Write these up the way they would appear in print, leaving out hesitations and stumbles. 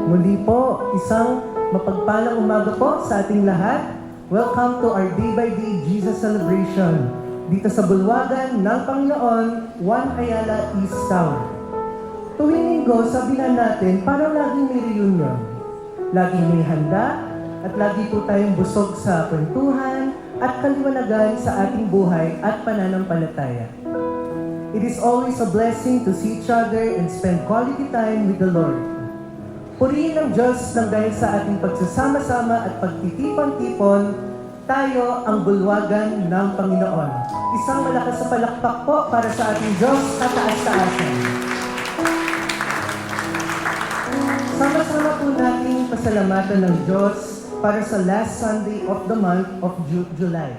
Muli po, isang mapagpalang umaga po sa ating lahat. Welcome to our Day by Day Jesus Celebration dito sa bulwagan ng Panginoon, Juan Ayala East Tower. Tuwing linggo, sabihan natin, parang laging may reunion. Laging may handa at lagi po tayong busog sa kwentuhan at kaliwanagan sa ating buhay at pananampalataya. It is always a blessing to see each other and spend quality time with the Lord. Purihin ang Diyos nang dahil sa ating pagsasama-sama at pagtitipon-tipon, tayo ang bulwagan ng Panginoon. Isang malakas na palakpak po para sa ating Diyos kataas-taasan. Sama-sama po nating pasalamatan ng Diyos para sa last Sunday of the month of July.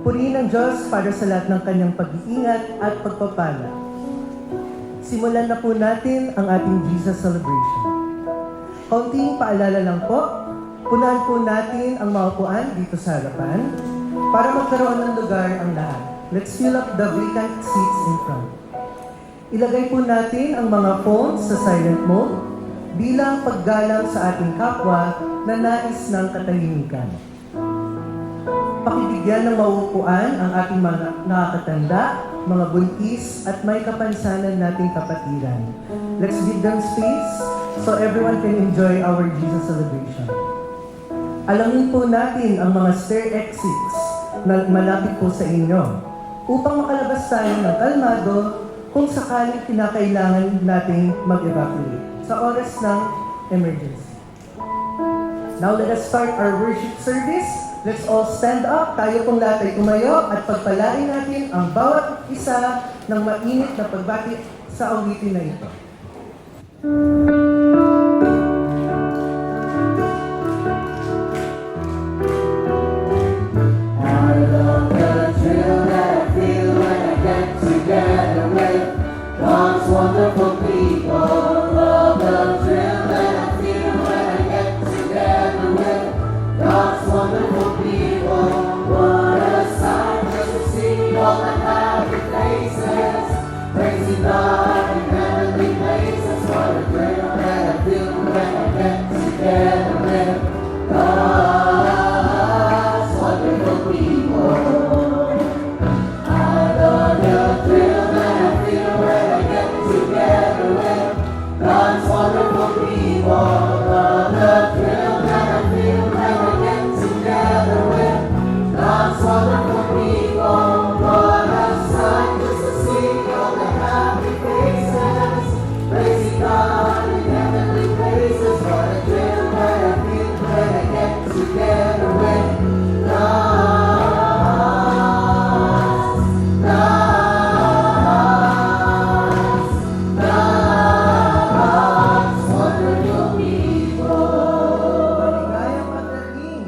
Purihin ang Diyos para sa lahat ng kanyang pag-iingat at pagpapala. Simulan na po natin ang ating Jesus Celebration. Kaunting paalala lang po, punahan po natin ang mga upuan dito sa harapan para magkaroon ng lugar ang lahat. Let's fill up the vacant seats in front. Ilagay po natin ang mga phones sa silent mode bilang paggalang sa ating kapwa na nais ng katahimikan. Pakibigyan ng mauupuan ang ating mga nakakatanda, mga buntis at may kapansanan nating kapatiran. Let's give them space so everyone can enjoy our Jesus celebration. Alamin po natin ang mga stair exits na malapit po sa inyo upang makalabas tayo ng kalmado kung sakaling kinakailangan nating mag-evacuate sa oras ng emergency. Now let us start our worship service. Let's all stand up. Tayo pong lahat ay tumayo at pagpalain natin ang bawat isa ng mainit na pagbati sa awitin na ito. I love the thrill that I feel when I get together with God's wonderful people. Love the thrill that I feel when I get together with God's wonderful people. What a sight just to see all the happy faces, praising God in heavenly places. What a thrill that I feel when I get together with God's wonderful people. I love the thrill that I feel when I get together with God's wonderful people. Love the thrill that I feel when I get together with God's wonderful people. What a sight just to see all the happy faces, praising God in heavenly places. What a thrill that I feel when I get together with God's wonderful people. Maligayang pagdating.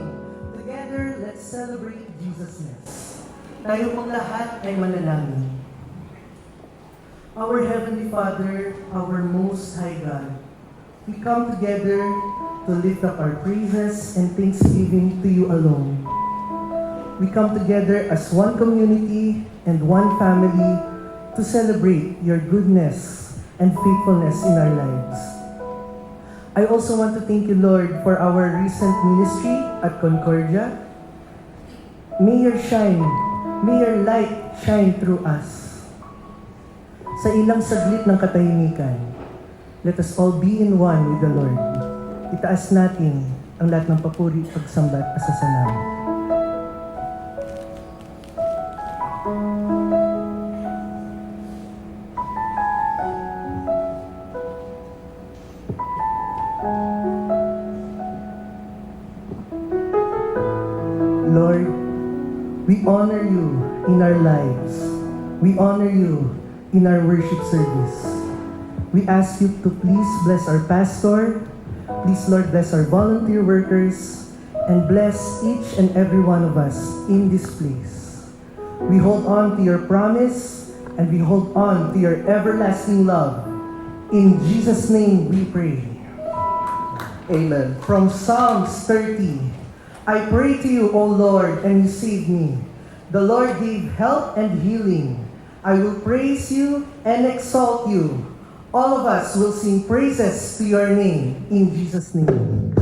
Together, let's celebrate Jesusness. Tayo pong lahat ay manalangin. Our Heavenly Father, our Most High God, we come together to lift up our praises and thanksgiving to you alone. We come together as one community and one family to celebrate your goodness and faithfulness in our lives. I also want to thank you, Lord, for our recent ministry at Concordia. May your light shine through us. Sa ilang saglit ng katahimikan, let us all be in one with the Lord. Itaas natin ang lahat ng papuri, pagsamba at pasasalamat. Lord, we honor you in our lives. We honor you in our worship service. We ask you to please bless our pastor. Please, Lord, bless our volunteer workers and bless each and every one of us in this place. We hold on to your promise and we hold on to your everlasting love. In Jesus' name we pray. Amen. From Psalms 30, I pray to you, O Lord, and you save me. The Lord gave help and healing. I will praise you and exalt you. all of us will sing praises to your name. In Jesus' name.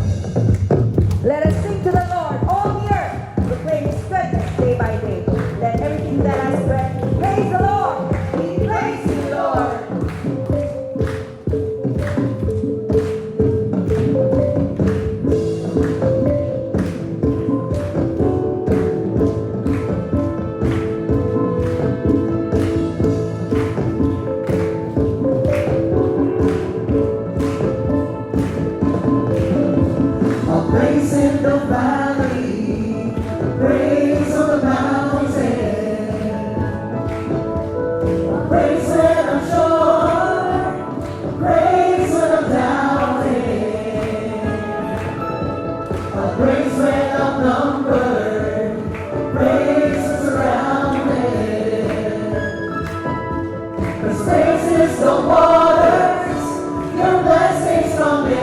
Let us sing to the Lord, all the earth, proclaim His goodness day by day. Let everything that has breath praise the Lord. We praise you, Lord. Praise in the valley, praise on the mountain, praise when I'm sure, praise when I'm doubting, praise when I'm numbered, praise when surrounded. 'Cause praise is the waters, your blessings come in.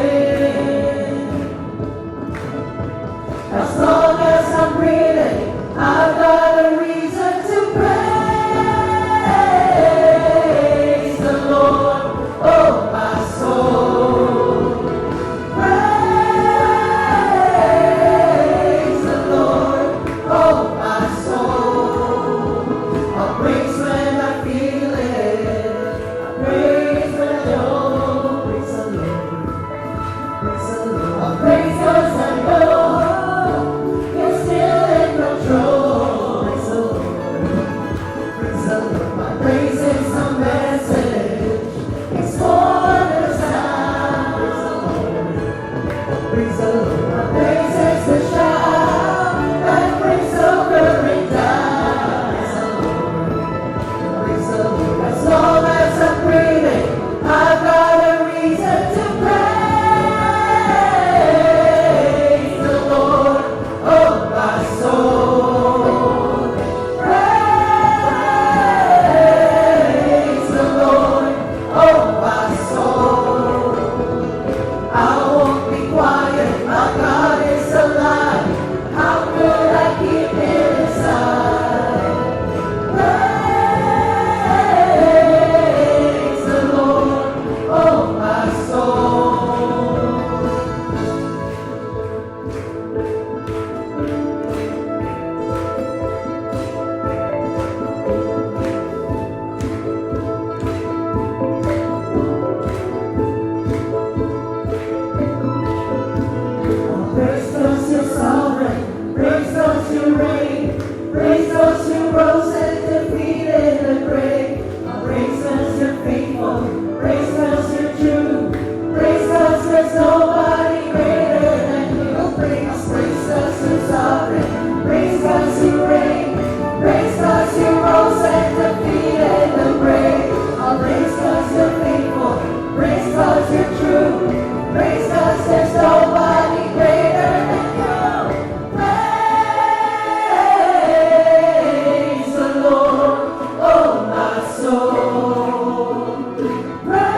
As long as I'm breathing, I've got a reason to praise the Lord, oh my soul. Praise the Lord, oh my soul. I'll praise when I feel it. I'll praise when I don't. Praise the Lord. Praise the Lord. I'll praise 'cause I know You're still in control. Praise the Lord. Praise the Lord. My praise is a message. It's more than a sound. Praise the Lord. Praise the Lord. My praise is the shout that brings sobering down. Praise the Lord. Praise the Lord. As long as I'm breathing, I've got a reason to praise the Lord. Oh, my soul, praise the Lord. Oh, my soul, I won't be quiet. My God is alive. How could I keep it inside? Praise the Lord. Oh, my soul. Praise those who sovereign, praise those who reign, praise those who rose and defeated the grave. Praise those who are faithful, praise those who are true, praise those there's nobody greater than you. Praise those who are sovereign, praise those who reign, praise those who rose and defeated the grave. Praise those who are faithful, praise those who are true, praise those there's nobody greater than you. Praise the Lord, oh my soul. Praise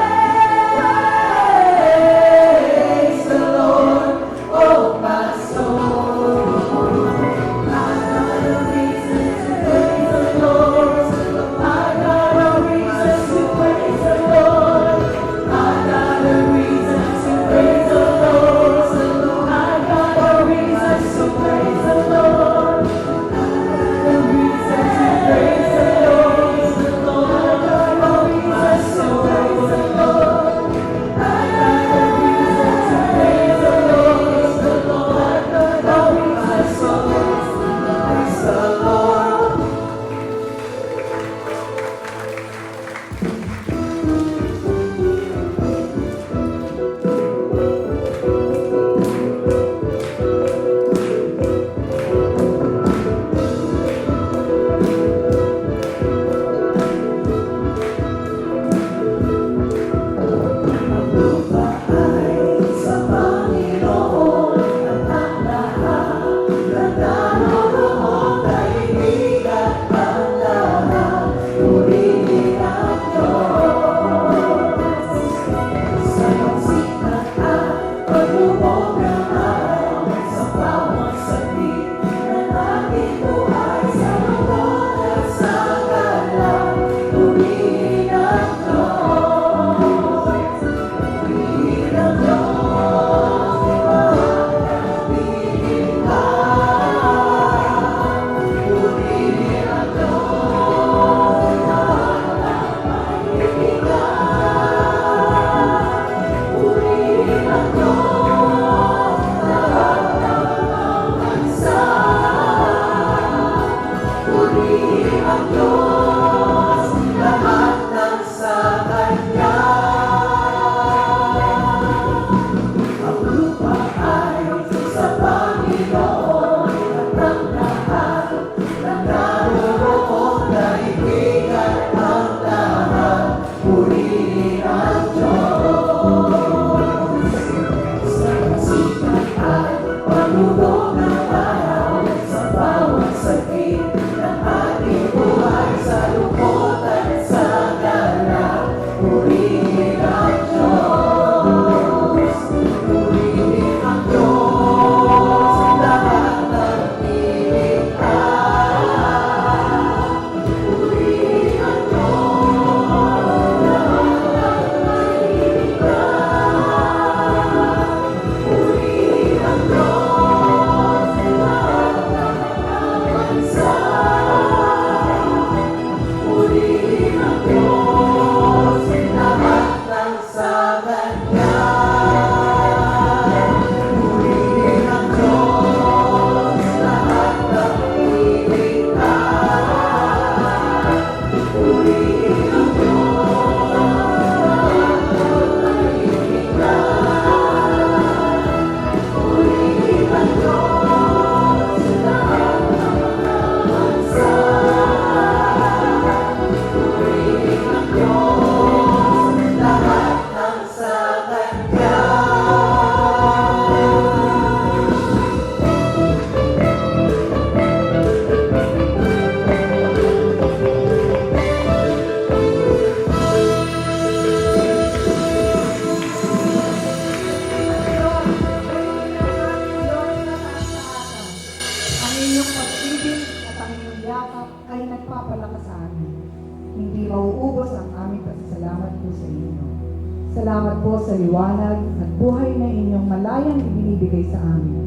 sa liwanag at buhay na inyong malayang ibinibigay sa amin.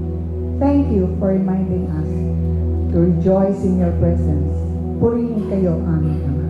Thank you for reminding us to rejoice in your presence. Purihin kayo, aming Ama.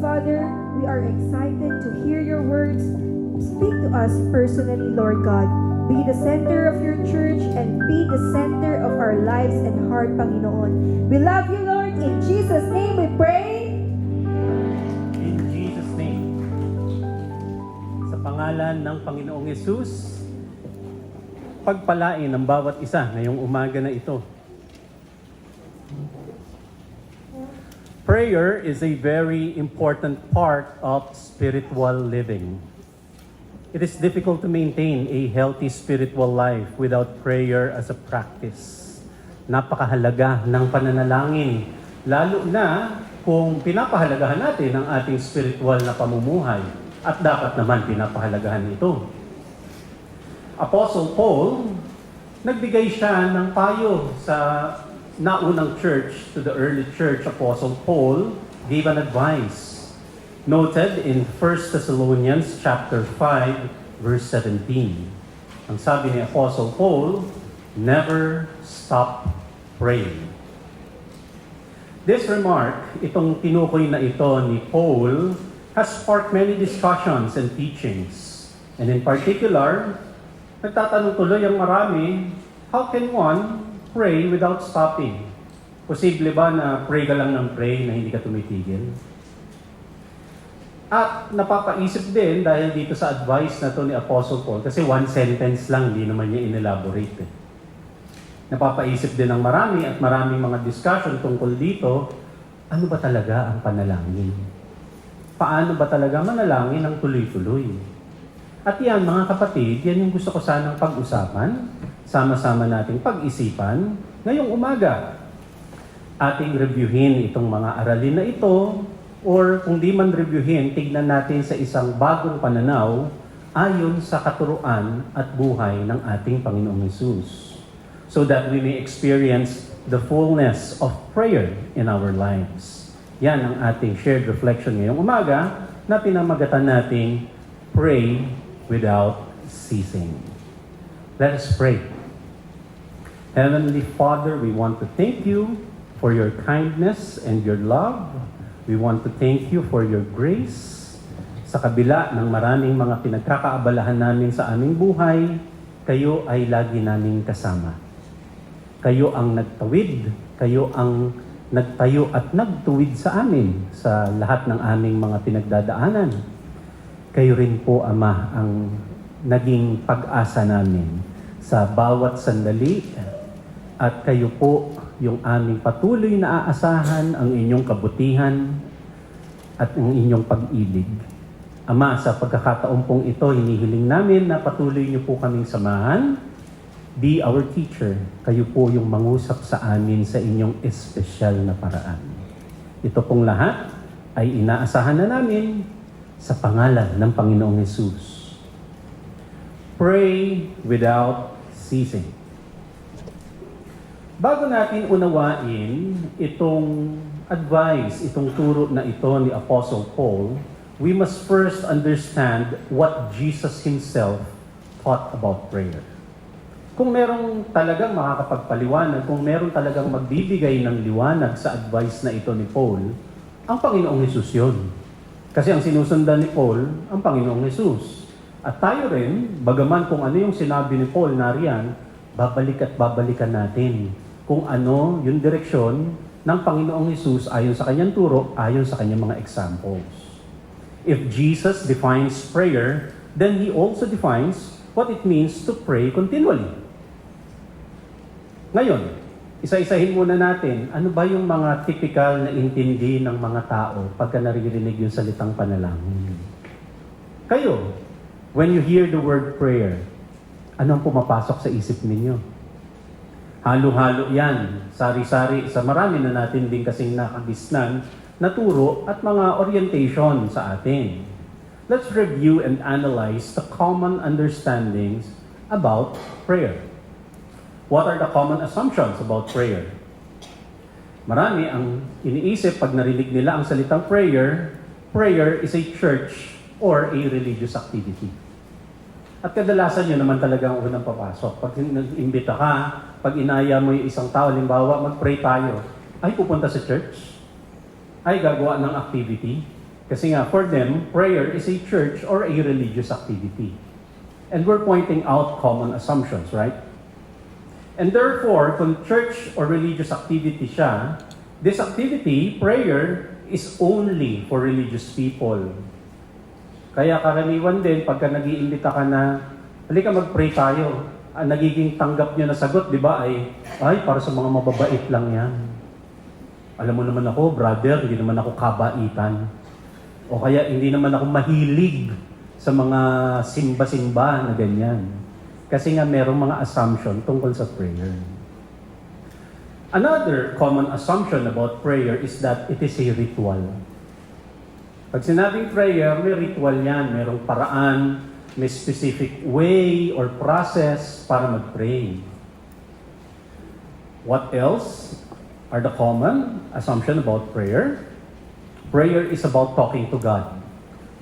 Father, we are excited to hear your words. Speak to us personally, Lord God. Be the center of your church and be the center of our lives and heart, Panginoon. We love you, Lord. In Jesus' name we pray. In Jesus' name. Sa pangalan ng Panginoong Yesus, pagpalain ang bawat isa ngayong umaga na ito. Prayer is a very important part of spiritual living. It is difficult to maintain a healthy spiritual life without prayer as a practice. Napakahalaga ng pananalangin, lalo na kung pinapahalagahan natin ang ating spiritual na pamumuhay at dapat naman pinapahalagahan ito. Apostle Paul, nagbigay siya ng payo sa naunang church, to the early church. Apostle Paul gave an advice noted in 1 Thessalonians chapter 5 verse 17. Ang sabi ni Apostle Paul, never stop praying. This remark, itong tinukoy na ito ni Paul, has sparked many discussions and teachings. And in particular, nagtatanong tuloy ang marami, how can one pray without stopping? Posible ba na pray ka lang ng pray na hindi ka tumitigil? At napapaisip din dahil dito sa advice na to ni Apostle Paul, kasi one sentence lang, hindi naman niya inelaborate. Napapaisip din ng marami at maraming mga discussion tungkol dito, ano ba talaga ang panalangin? Paano ba talaga manalangin ng tuloy-tuloy? At yan mga kapatid, yan yung gusto ko sanang pag-usapan, sama-sama nating pag-isipan ngayong umaga. Ating reviewin itong mga aralin na ito, or kung di man reviewin, tignan natin sa isang bagong pananaw ayon sa katuruan at buhay ng ating Panginoong Hesus, so that we may experience the fullness of prayer in our lives. Yan ang ating shared reflection ngayong umaga na pinamagatan nating Pray Without Ceasing. Let us pray. Heavenly Father, we want to thank you for your kindness and your love. We want to thank you for your grace. Sa kabila ng maraming mga pinagkakaabalahan namin sa aming buhay, kayo ay lagi naming kasama. Kayo ang nagtawid, kayo ang nagtayo at nagtuwid sa amin sa lahat ng aming mga pinagdadaanan. Kayo rin po, Ama, ang naging pag-asa namin sa bawat sandali at kayo po yung aming patuloy na aasahan, ang inyong kabutihan at ang inyong pag-ibig. Ama, sa pagkakataon pong ito, hinihiling namin na patuloy niyo po kaming samahan. Be our teacher. Kayo po yung mangusap sa amin sa inyong espesyal na paraan. Ito pong lahat ay inaasahan na namin sa pangalan ng Panginoong Hesus. Pray without ceasing. Bago natin unawain itong advice, itong turo na ito ni Apostle Paul, we must first understand what Jesus Himself taught about prayer. Kung merong talagang makakapagpaliwanag, kung meron talagang magbibigay ng liwanag sa advice na ito ni Paul, ang Panginoong Hesus yun. Kasi ang sinusundan ni Paul, ang Panginoong Hesus. At tayo rin, bagaman kung ano yung sinabi ni Paul nariyan, babalik at babalikan natin kung ano yung direksyon ng Panginoong Hesus ayon sa kanyang turo, ayon sa kanyang mga examples. If Jesus defines prayer, then He also defines what it means to pray continually. Ngayon, isa-isahin muna natin, ano ba yung mga typical na intindi ng mga tao pagka naririnig yung salitang panalangin? Kayo, when you hear the word prayer, anong pumapasok sa isip ninyo? Halo-halo yan, sari-sari, sa marami na natin din kasing nakagisnan na turo at mga orientation sa atin. Let's review and analyze the common understandings about prayer. What are the common assumptions about prayer? Marami ang iniisip pag narinig nila ang salitang prayer, prayer is a church or a religious activity. At kadalasan yun naman talaga ang unang papasok. Pag imbita ka, pag inaya mo yung isang tao, halimbawa, mag-pray tayo, ay pupunta sa church, ay gagawa ng activity, Kasi nga, for them, prayer is a church or a religious activity. And we're pointing out common assumptions, right? And therefore, kung church or religious activity siya, this activity, prayer, is only for religious people. Kaya karaniwan din, pagka nag-iimbita ka na, halika mag-pray tayo, ang nagiging tanggap nyo na sagot, di ba, ay, para sa mga mababait lang yan. Alam mo naman ako, brother, hindi naman ako kabaitan. O kaya, hindi naman ako mahilig sa mga simba-simba na ganyan. Kasi nga, merong mga assumption tungkol sa prayer. Another common assumption about prayer is that it is a ritual. Pag sinabing prayer, may ritual yan, merong paraan, may specific way or process para mag-pray. What else are the common assumption about prayer? Prayer is about talking to God.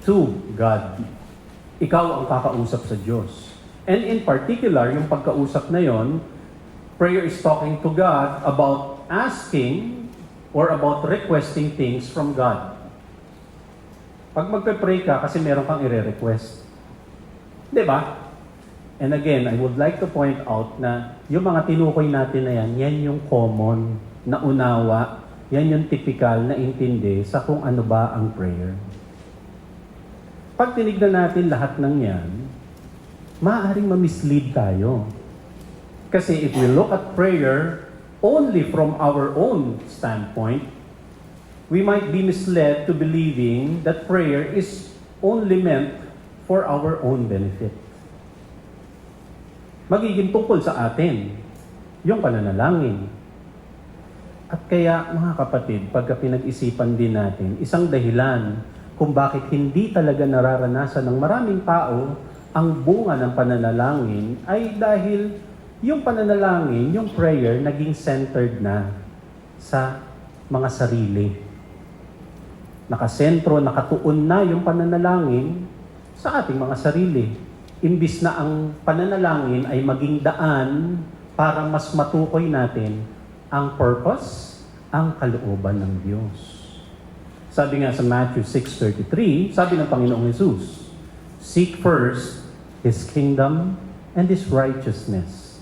To God. Ikaw ang kakausap sa Diyos. And in particular, yung pagkausap na yon, prayer is talking to God about asking or about requesting things from God. Pag magpe-pray ka, kasi meron kang i-request. Di ba? And again, I would like to point out na yung mga tinukoy natin na yan yung common na unawa, yan yung typical na intindi sa kung ano ba ang prayer. Pag tinignan natin lahat ng yan, maaaring ma-mislead tayo. Kasi if we look at prayer only from our own standpoint, we might be misled to believing that prayer is only meant for our own benefit. Magiging tungkol sa atin yung pananalangin. At kaya, mga kapatid, pagka pinag-isipan din natin, isang dahilan kung bakit hindi talaga nararanasan ng maraming tao ang bunga ng pananalangin ay dahil yung pananalangin, yung prayer, naging centered na sa mga sarili. Nakasentro, nakatuon na yung pananalangin sa ating mga sarili. Imbis na ang pananalangin ay maging daan para mas matukoy natin ang purpose, ang kalooban ng Diyos. Sabi nga sa Matthew 6:33, sabi ng Panginoong Jesus, "Seek first His kingdom and His righteousness,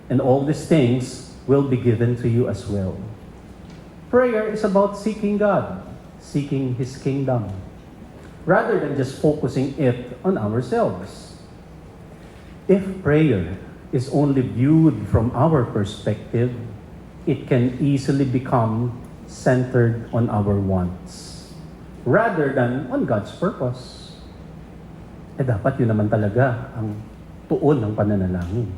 and all these things will be given to you as well." Prayer is about seeking God, seeking His kingdom, rather than just focusing it on ourselves. If prayer is only viewed from our perspective, it can easily become centered on our wants, rather than on God's purpose. Dapat yun naman talaga ang tuon ng pananalangin.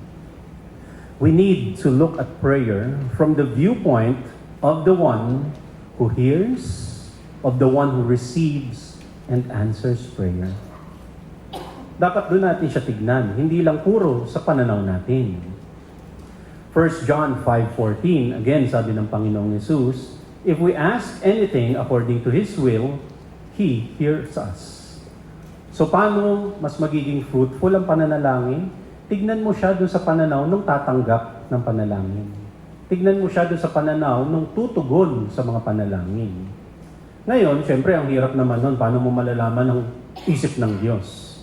We need to look at prayer from the viewpoint of the one who hears, of the one who receives and answers prayer. Dapat doon natin siya tignan, hindi lang puro sa pananaw natin. 1 John 5:14, again sabi ng Panginoong Jesus, "If we ask anything according to His will, He hears us." So paano mas magiging fruitful ang pananalangin? Tignan mo siya doon sa pananaw nung tatanggap ng panalangin. Tignan mo siya doon sa pananaw nung tutugon sa mga panalangin. Ngayon, syempre, ang hirap naman nun, paano mo malalaman ang isip ng Diyos?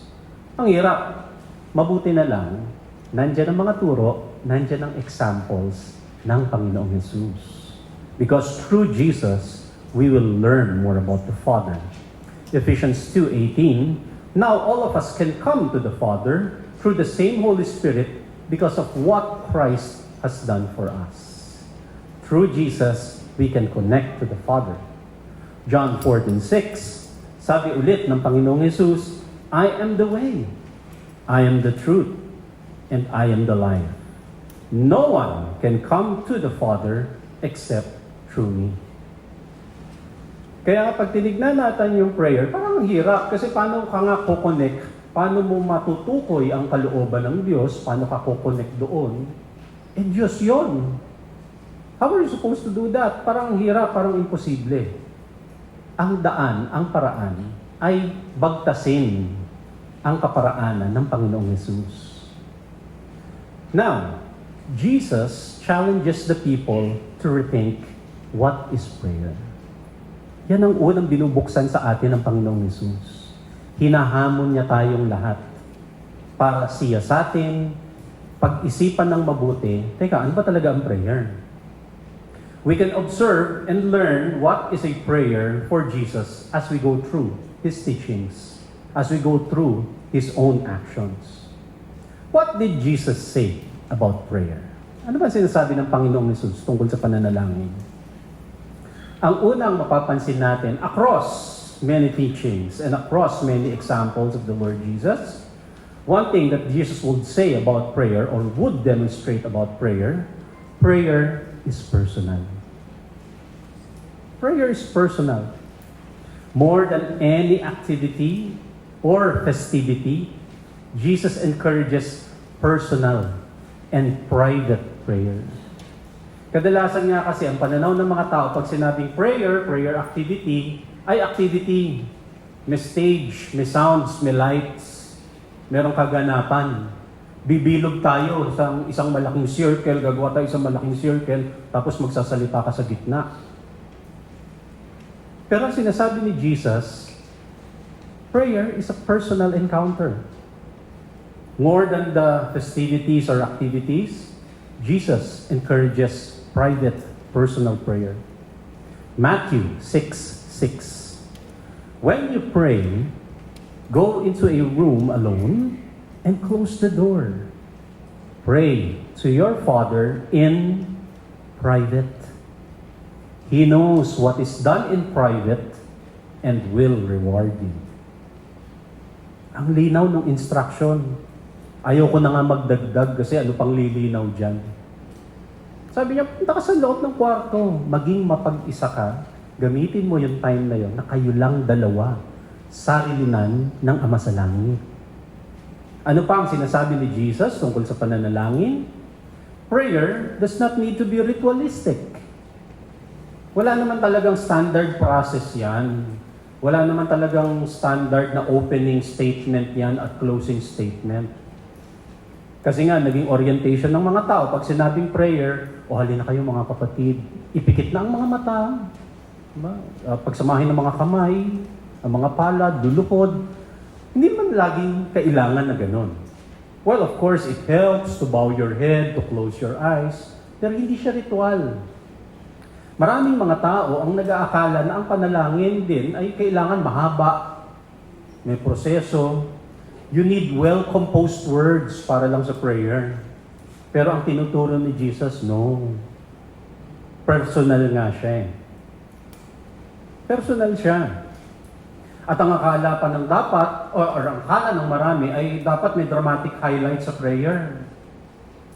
Ang hirap. Mabuti na lang, nandyan ang mga turo, nandyan ang examples ng Panginoong Jesus. Because through Jesus, we will learn more about the Father. Ephesians 2:18, "Now all of us can come to the Father through the same Holy Spirit because of what Christ has done for us." Through Jesus, we can connect to the Father. John 14:6, sabi ulit ng Panginoong Jesus, "I am the way, I am the truth, and I am the life. No one can come to the Father except through me." Kaya pag tinignan natin yung prayer, parang ang hirap. Kasi paano ka nga kukonect? Paano mo matutukoy ang kalooban ng Diyos? Paano ka kukonect doon? Eh, Diyos yun. How are you supposed to do that? Parang ang hirap, parang imposible. Ang daan, ang paraan, ay bagtasin ang kaparaanan ng Panginoong Jesus. Now, Jesus challenges the people to rethink what is prayer. Yan ang unang binubuksan sa atin ng Panginoong Hesus. Hinahamon niya tayong lahat para siya sa atin, pag-isipan ng mabuti, teka, ano ba talaga ang prayer? We can observe and learn what is a prayer for Jesus as we go through His teachings, as we go through His own actions. What did Jesus say about prayer? Ano ba sinasabi ng Panginoong Hesus tungkol sa pananalangin? Ang unang mapapansin natin across many teachings and across many examples of the Lord Jesus, one thing that Jesus would say about prayer or would demonstrate about prayer, prayer is personal. Prayer is personal. More than any activity or festivity, Jesus encourages personal and private prayer. Kadalasan nga kasi ang pananaw ng mga tao pag sinabing prayer, prayer activity, ay activity. May stage, may sounds, may lights, merong kaganapan. Bibilog tayo sa isang malaking circle, gagawa tayo isang malaking circle, tapos magsasalita ka sa gitna. Pero ang sinasabi ni Jesus, prayer is a personal encounter. More than the festivities or activities, Jesus encourages private, personal prayer. Matthew 6:6. When you pray, go into a room alone and close the door. Pray to your Father in private. He knows what is done in private and will reward you. Ang linaw ng instruction. Ayoko na nga magdagdag kasi ano pang lilinaw dyan. Sabi niya, punta ka sa loob ng kwarto, maging mapag-isa ka, gamitin mo yung time na yun na kayo lang dalawa, sarilinan ng Ama sa Langit. Ano pa ang sinasabi ni Jesus tungkol sa pananalangin? Prayer does not need to be ritualistic. Wala naman talagang standard process yan. Wala naman talagang standard na opening statement yan at closing statement. Kasi nga, naging orientation ng mga tao. Pag sinabing prayer, o halina kayo mga kapatid, ipikit na ang mga mata. Diba? Pagsamahin ng mga kamay, ang mga palad, dulupod. Hindi man laging kailangan na ganun. Well, of course, it helps to bow your head, to close your eyes. Pero hindi siya ritual. Maraming mga tao ang nag-aakala na ang panalangin din ay kailangan mahaba. May proseso. You need well-composed words para lang sa prayer. Pero ang tinuturo ni Jesus, no. Personal nga siya eh. Personal siya. At ang akala pa ng dapat, or ang akala ng marami, ay dapat may dramatic highlight sa prayer.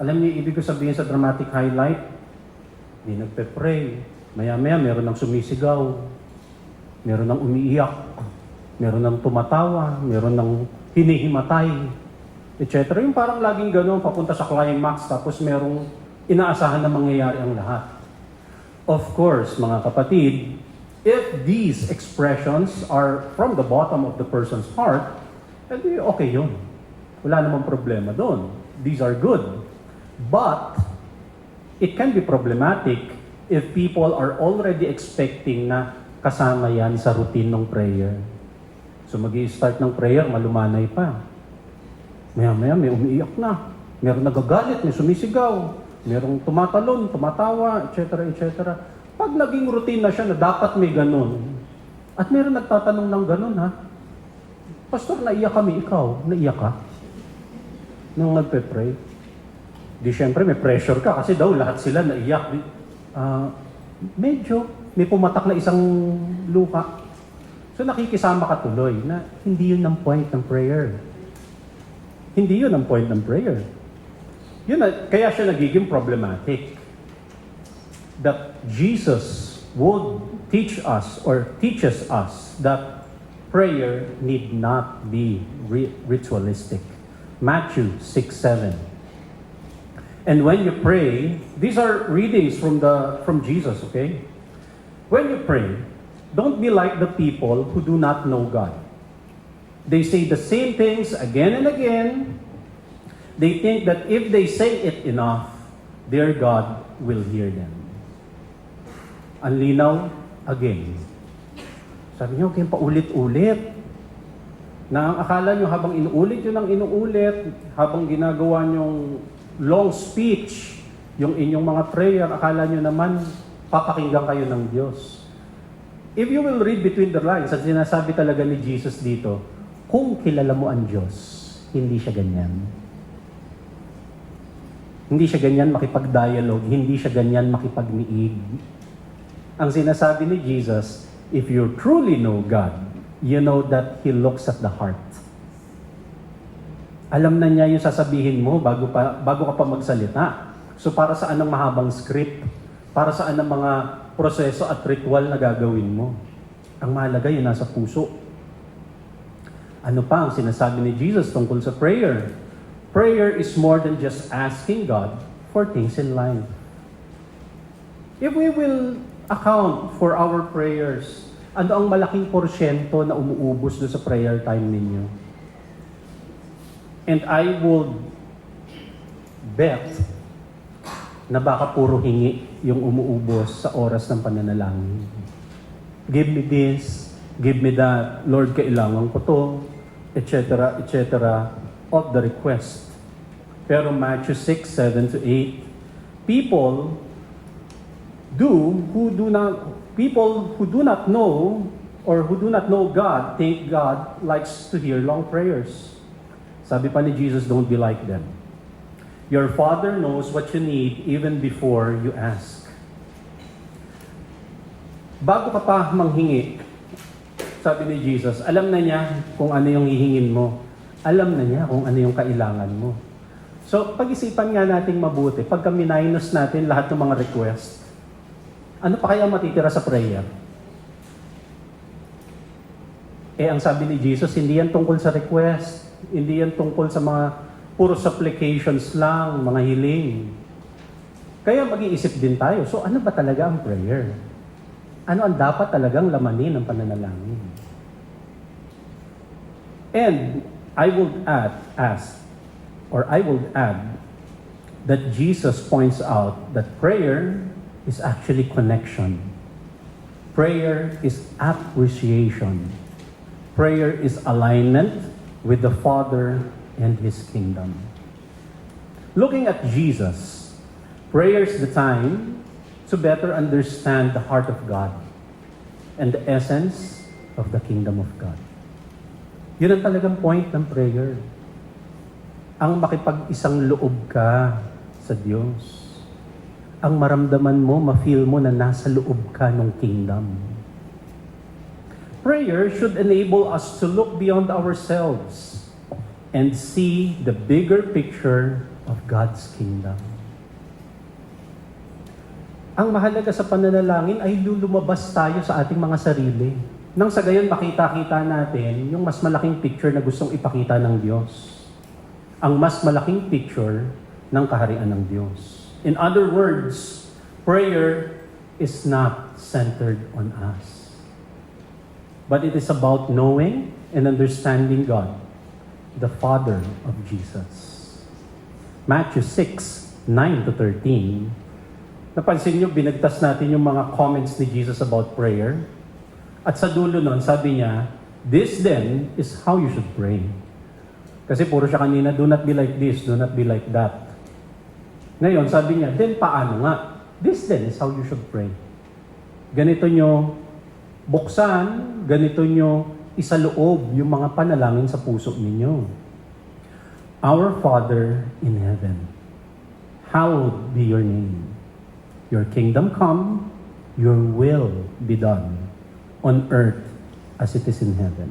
Alam niyo, ibig ko sabihin sa dramatic highlight, hindi nagpe-pray. Maya-maya, meron ng sumisigaw. Meron ng umiiyak. Meron ng tumatawa. Meron ng hinihimatay, etc. Yung parang laging gano'n, papunta sa climax, tapos merong inaasahan na mangyayari ang lahat. Of course, mga kapatid, if these expressions are from the bottom of the person's heart, edi okay yun. Wala namang problema doon. These are good. But, it can be problematic if people are already expecting na kasama yan sa routine ng prayer. So mag-i-start ng prayer, malumanay pa. Maya-maya, may umiiyak na. Meron nagagalit, may sumisigaw. Merong tumatalon, tumatawa, etc. etc. Pag naging routine na siya na dapat may ganun, at meron nagtatanong ng ganun, ha? Pastor, naiyak kami, ikaw, naiyak ka? Nung nagpe-pray? Di syempre, may pressure ka kasi daw lahat sila naiyak. Medyo, may pumatak na isang luha. So nakikisama ka tuloy na hindi yun ang point ng prayer. Hindi yun ang point ng prayer. Kaya siya nagiging problematic. That Jesus would teach us or teaches us that prayer need not be ritualistic. Matthew 6:7. And when you pray, these are readings from Jesus, okay? When you pray, don't be like the people who do not know God. They say the same things again and again. They think that if they say it enough, their God will hear them. Ang linaw, again. Sabi niya, huwag kayong paulit-ulit. Na ang akala nyo habang inuulit yun ang inuulit, habang ginagawa nyong long speech, yung inyong mga prayer, akala nyo naman papakinggan kayo ng Diyos. If you will read between the lines, at sinasabi talaga ni Jesus dito, kung kilala mo ang Diyos, hindi siya ganyan. Hindi siya ganyan makipag-dialogue, hindi siya ganyan makipag-niig. Ang sinasabi ni Jesus, if you truly know God, you know that He looks at the heart. Alam na niya yung sasabihin mo bago ka pa magsalita. So para saan ang mahabang script? Para saan ang mga proseso at ritual na gagawin mo? Ang mahalaga yun nasa puso. Ano pa ang sinasabi ni Jesus tungkol sa prayer? Prayer is more than just asking God for things in life. If we will account for our prayers, ano ang malaking porsyento na umuubos doon sa prayer time ninyo? And I would bet na baka puro hingi yung umuubos sa oras ng pananalangin. Give me this, give me that, Lord, kailangan ko to, etc., etc., of the request. Pero Matthew 6:7-8, people who do not know or who do not know God think God likes to hear long prayers. Sabi pa ni Jesus, don't be like them. Your Father knows what you need even before you ask. Bago ka pa manghingi, sabi ni Jesus, alam na niya kung ano yung hihingin mo. Alam na niya kung ano yung kailangan mo. So, pag-isipan nga nating mabuti, pagka minus natin lahat ng mga request, ano pa kaya matitira sa prayer? Ang sabi ni Jesus, hindi yan tungkol sa request. Hindi yan tungkol sa mga puro supplications lang, mga hiling. Kaya mag-iisip din tayo, so ano ba talaga ang prayer? Ano ang dapat talagang lamanin ng pananalangin? And I would add that Jesus points out that prayer is actually connection. Prayer is appreciation. Prayer is alignment with the Father and His kingdom. Looking at Jesus, prayer is the time to better understand the heart of God and the essence of the kingdom of God. Yun ang talagang point ng prayer. Ang makipag-isang loob ka sa Diyos. Ang maramdaman mo, ma-feel mo na nasa loob ka ng kingdom. Prayer should enable us to look beyond ourselves and see the bigger picture of God's kingdom. Ang mahalaga sa pananalangin ay lumabas tayo sa ating mga sarili. Nang sa gayon makita-kita natin yung mas malaking picture na gustong ipakita ng Diyos. Ang mas malaking picture ng kaharian ng Diyos. In other words, prayer is not centered on us. But it is about knowing and understanding God, the Father of Jesus. Matthew 6:9-13. Napansin niyo, binagtas natin yung mga comments ni Jesus about prayer. At sa dulo nun, sabi niya, this then is how you should pray. Kasi puro siya kanina, do not be like this, do not be like that. Ngayon, sabi niya, then paano nga? This then is how you should pray. Ganito nyo buksan, ganito nyo isaloob yung mga panalangin sa puso ninyo. Our Father in heaven, hallowed be your name. Your kingdom come, your will be done on earth as it is in heaven.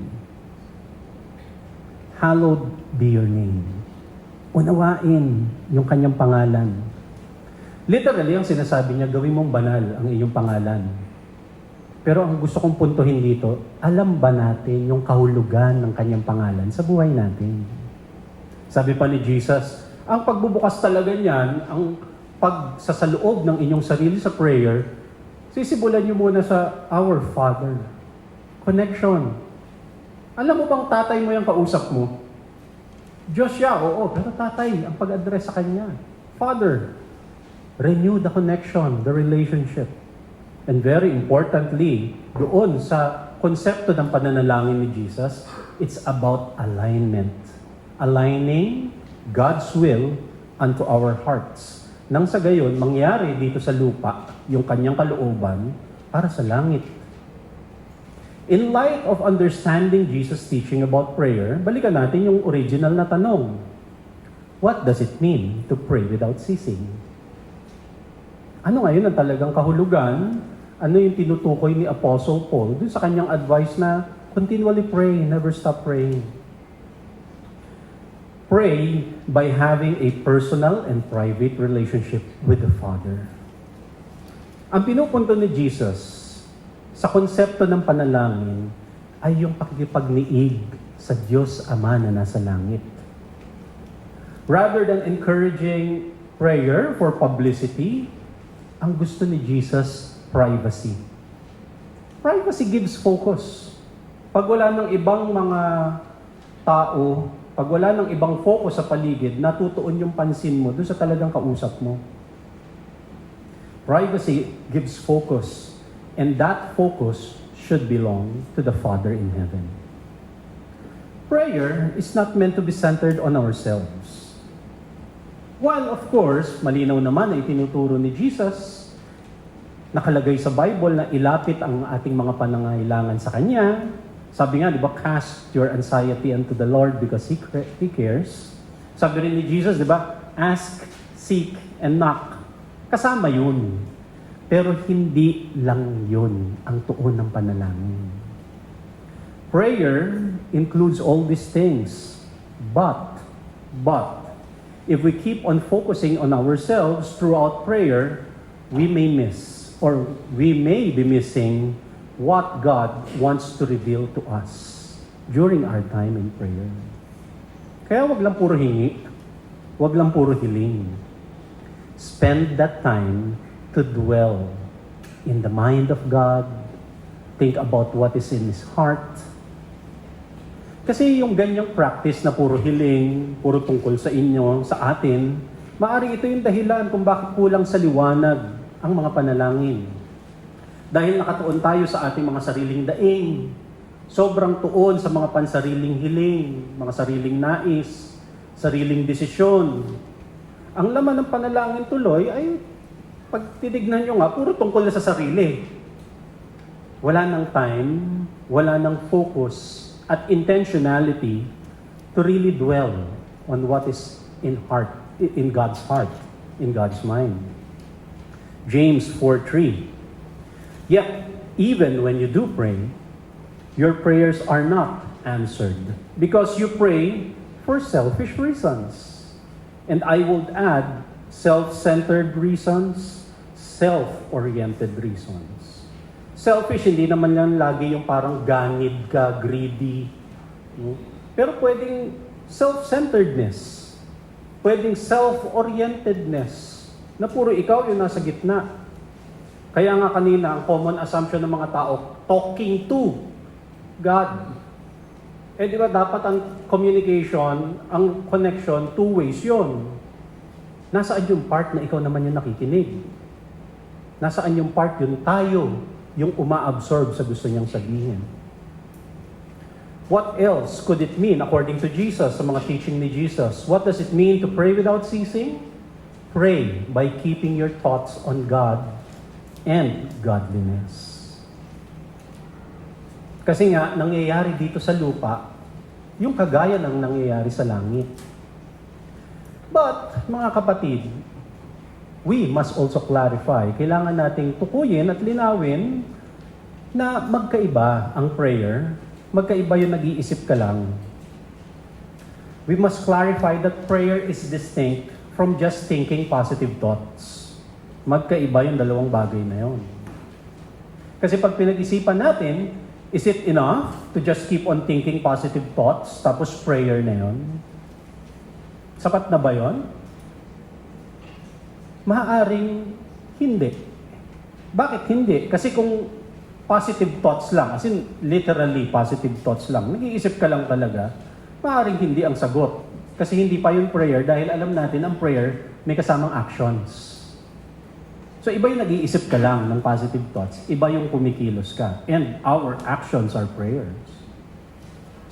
Hallowed be your name. Unawain yung kanyang pangalan. Literally, ang sinasabi niya, gawin mong banal ang iyong pangalan. Pero ang gusto kong puntuhin dito, alam ba natin yung kahulugan ng kanyang pangalan sa buhay natin? Sabi pa ni Jesus, ang pagbubukas talaga niyan, ang pagsasaloob ng inyong sarili sa prayer, sisibulan niyo muna sa Our Father. Connection. Alam mo bang tatay mo yung kausap mo? Diyos siya, oo, pero tatay ang pag-address sa kanya. Father. Renew the connection, the relationship. And very importantly, doon sa konsepto ng pananalangin ni Jesus, it's about alignment. Aligning God's will unto our hearts. Nang sa gayon, mangyari dito sa lupa yung kanyang kalooban para sa langit. In light of understanding Jesus' teaching about prayer, balikan natin yung original na tanong. What does it mean to pray without ceasing? Ano ngayon ang talagang kahulugan? Ano yung tinutukoy ni Apostle Paul dun sa kanyang advice na continually pray, never stop praying? Pray by having a personal and private relationship with the Father. Ang pinupunto ni Jesus sa konsepto ng panalangin ay yung pakikipagniig sa Diyos Ama na nasa langit. Rather than encouraging prayer for publicity, ang gusto ni Jesus, privacy. Privacy gives focus. Pag wala ng ibang mga tao, pag wala ng ibang focus sa paligid, natutuon yung pansin mo doon sa talagang kausap mo. Privacy gives focus, and that focus should belong to the Father in heaven. Prayer is not meant to be centered on ourselves. While, of course, malinaw naman ay tinuturo ni Jesus, nakalagay sa Bible na ilapit ang ating mga panangailangan sa Kanya. Sabi nga, di ba, cast your anxiety unto the Lord because He cares. Sabi rin ni Jesus, di ba, ask, seek, and knock. Kasama yun. Pero hindi lang yun ang tuon ng panalangin. Prayer includes all these things. But, if we keep on focusing on ourselves throughout prayer, we may miss, or we may be missing what God wants to reveal to us during our time in prayer. Kaya wag lang puro hingi, wag lang puro hiling. Spend that time to dwell in the mind of God, think about what is in His heart. Kasi yung ganyang practice na puro hiling, puro tungkol sa inyo, sa atin, maaring ito yung dahilan kung bakit kulang sa liwanag ang mga panalangin. Dahil nakatuon tayo sa ating mga sariling daing, sobrang tuon sa mga pansariling hiling, mga sariling nais, sariling desisyon. Ang laman ng panalangin tuloy ay, pag titignan nyo nga, puro tungkol na sa sarili. Wala nang time, wala nang focus at intentionality to really dwell on what is in God's heart, in God's mind. James 4:3. Yet, even when you do pray, your prayers are not answered because you pray for selfish reasons. And I would add, self-centered reasons, self-oriented reasons. Selfish, hindi naman yan lagi yung parang ganid ka, greedy. No? Pero pwedeng self-centeredness, pwedeng self-orientedness, na puro ikaw yung nasa gitna. Kaya nga kanina, ang common assumption ng mga tao, talking to God. Eh di ba dapat ang communication, ang connection, two ways yon. Nasaan yung part na ikaw naman yung nakikinig? Nasaan yung part yung tayo, yung uma-absorb sa gusto niyang sabihin? What else could it mean according to Jesus, sa mga teaching ni Jesus? What does it mean to pray without ceasing? Pray by keeping your thoughts on God and godliness. Kasi nga, nangyayari dito sa lupa, yung kagaya ng nangyayari sa langit. But, mga kapatid, we must also clarify, kailangan nating tukuyin at linawin na magkaiba ang prayer, magkaiba yung nag-iisip ka lang. We must clarify that prayer is distinct from just thinking positive thoughts. Magkaiba yung dalawang bagay na yun. Kasi pag pinag-isipan natin, is it enough to just keep on thinking positive thoughts, tapos prayer na yun? Sapat na ba yun? Maaaring hindi. Bakit hindi? Kasi kung positive thoughts lang, as in literally positive thoughts lang, nag-iisip ka lang talaga, maaaring hindi ang sagot. Kasi hindi pa yung prayer dahil alam natin ang prayer may kasamang actions. So iba yung nag-iisip ka lang ng positive thoughts, iba yung kumikilos ka. And our actions are prayers.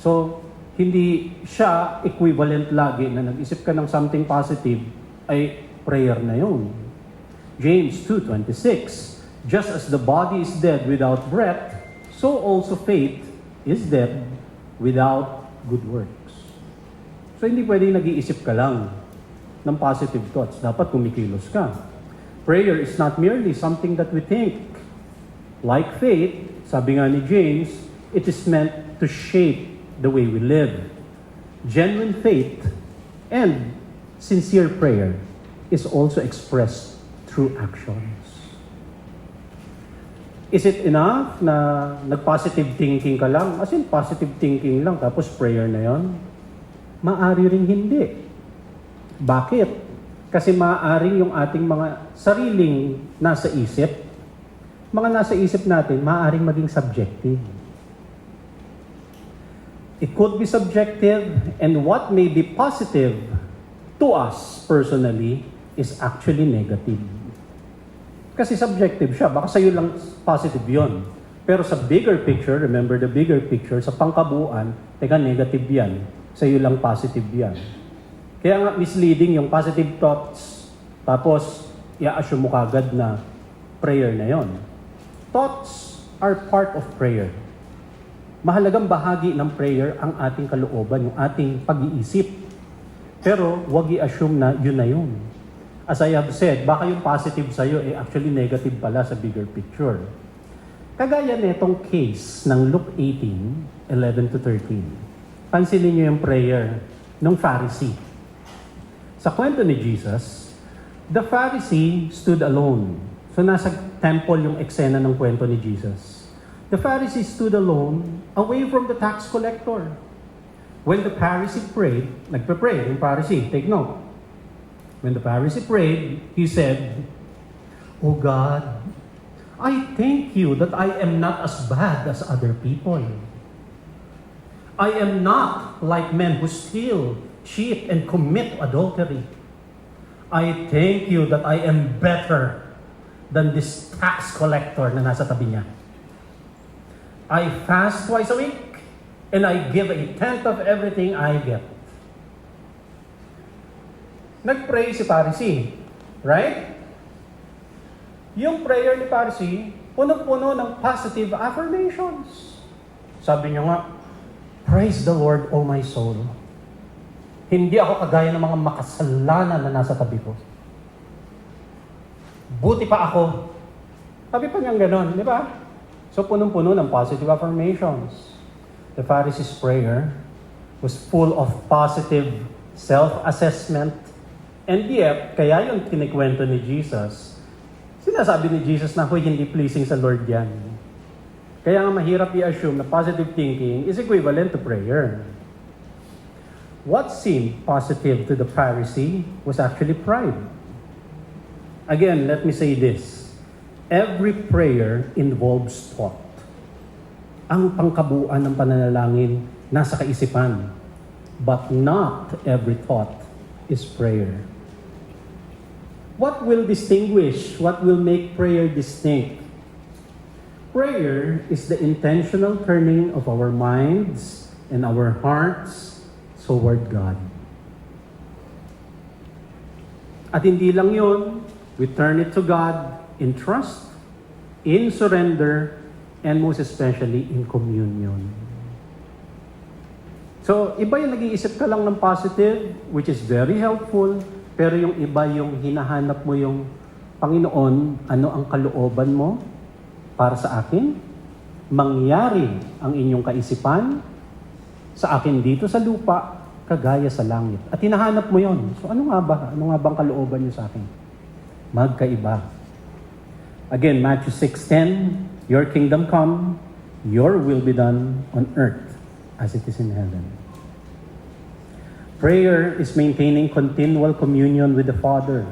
So, hindi siya equivalent lagi na nag-isip ka ng something positive ay prayer na yun. James 2:26, just as the body is dead without breath, so also faith is dead without good works. So hindi pwedeng nag-iisip ka lang ng positive thoughts. Dapat kumikilos ka. Prayer is not merely something that we think. Like faith, sabi nga ni James, it is meant to shape the way we live. Genuine faith and sincere prayer is also expressed through actions. Is it enough na nag-positive thinking ka lang? As in, positive thinking lang, tapos prayer na yon? Maari ring hindi. Bakit? Kasi maaaring yung ating mga sariling nasa isip, mga nasa isip natin, maaaring maging subjective. It could be subjective, and what may be positive to us personally is actually negative. Kasi subjective siya, baka sa'yo lang positive yon. Pero sa bigger picture, remember the bigger picture, sa pangkabuuan, teka, negative yan. Sa'yo lang positive yan. Kaya nga misleading yung positive thoughts, tapos i-assume mo kagad na prayer na yon. Thoughts are part of prayer. Mahalagang bahagi ng prayer ang ating kalooban, yung ating pag-iisip. Pero wag i-assume na yun na yun. As I have said, baka yung positive sa'yo actually negative pala sa bigger picture. Kagaya nitong case ng Luke 18:11-13. Pansinin niyo yung prayer ng Pharisee. Sa kwento ni Jesus, the Pharisee stood alone. So nasa temple yung eksena ng kwento ni Jesus. The Pharisee stood alone, away from the tax collector. When the Pharisee prayed, nagpe-pray yung Pharisee, take note. When the Pharisee prayed, he said, "O God, I thank you that I am not as bad as other people. I am not like men who steal, cheat, and commit adultery. I thank you that I am better than this tax collector na nasa tabi niya. I fast twice a week, and I give 1/10 of everything I get." Nag-pray si Pharisee, right? Yung prayer ni Pharisee, puno-puno ng positive affirmations. Sabi niya nga, "Praise the Lord, O my soul. Hindi ako kagaya ng mga makasalanan na nasa tabi ko. Buti pa ako." Sabi pa niyang ganon, di ba? So punong-puno ng positive affirmations. The Pharisee's prayer was full of positive self-assessment. And yet, kaya yung kinikwento ni Jesus, sinasabi ni Jesus na, "Hoy, hindi pleasing sa Lord yan." Kaya nga mahirap i-assume na positive thinking is equivalent to prayer. What seemed positive to the Pharisee was actually pride. Again, let me say this. Every prayer involves thought. Ang pangkabuuan ng pananalangin nasa kaisipan. But not every thought is prayer. What will distinguish, what will make prayer distinct? Prayer is the intentional turning of our minds and our hearts toward God. At hindi lang yun, we turn it to God in trust, in surrender, and most especially in communion. So, iba yung nag-iisip ka lang ng positive, which is very helpful, pero yung iba yung hinahanap mo yung, Panginoon, ano ang kalooban mo para sa akin? Mangyari ang inyong kaisipan sa akin dito sa lupa, kagaya sa langit. At hinahanap mo yon. So ano nga ba? Ano nga bang kalooban niyo sa akin? Magkaiba. Again, Matthew 6:10, "Your kingdom come, your will be done on earth as it is in heaven." Prayer is maintaining continual communion with the Father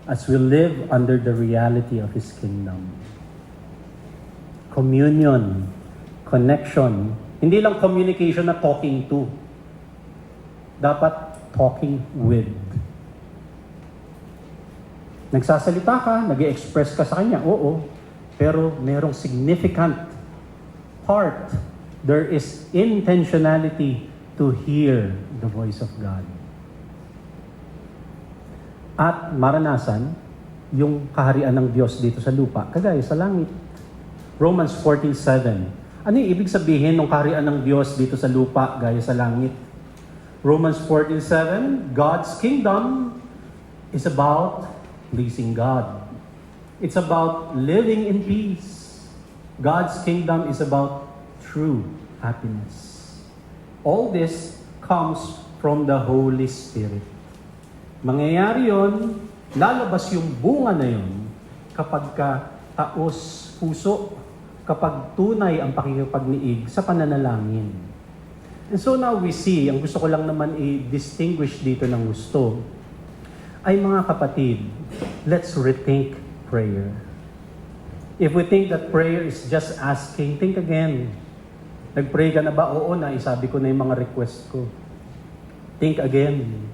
as we live under the reality of His kingdom. Communion, connection, hindi lang communication na talking to. Dapat talking with. Nagsasalita ka, nag-i-express ka sa Kanya, oo. Pero merong significant part. There is intentionality to hear the voice of God. At maranasan yung kaharian ng Diyos dito sa lupa, kagaya sa langit. Romans 14:7. Ano yung ibig sabihin ng kaharian ng Diyos dito sa lupa, gaya sa langit? Romans 14:7, God's kingdom is about pleasing God. It's about living in peace. God's kingdom is about true happiness. All this comes from the Holy Spirit. Mangyayari yon, lalabas yung bunga na yon kapag ka taos puso, kapag tunay ang pakikipagniig sa pananalangin. And so now we see, ang gusto ko lang naman i-distinguish dito ng gusto, ay mga kapatid, let's rethink prayer. If we think that prayer is just asking, think again. Nag-pray ka na ba? Oo na, isabi ko na yung mga request ko. Think again.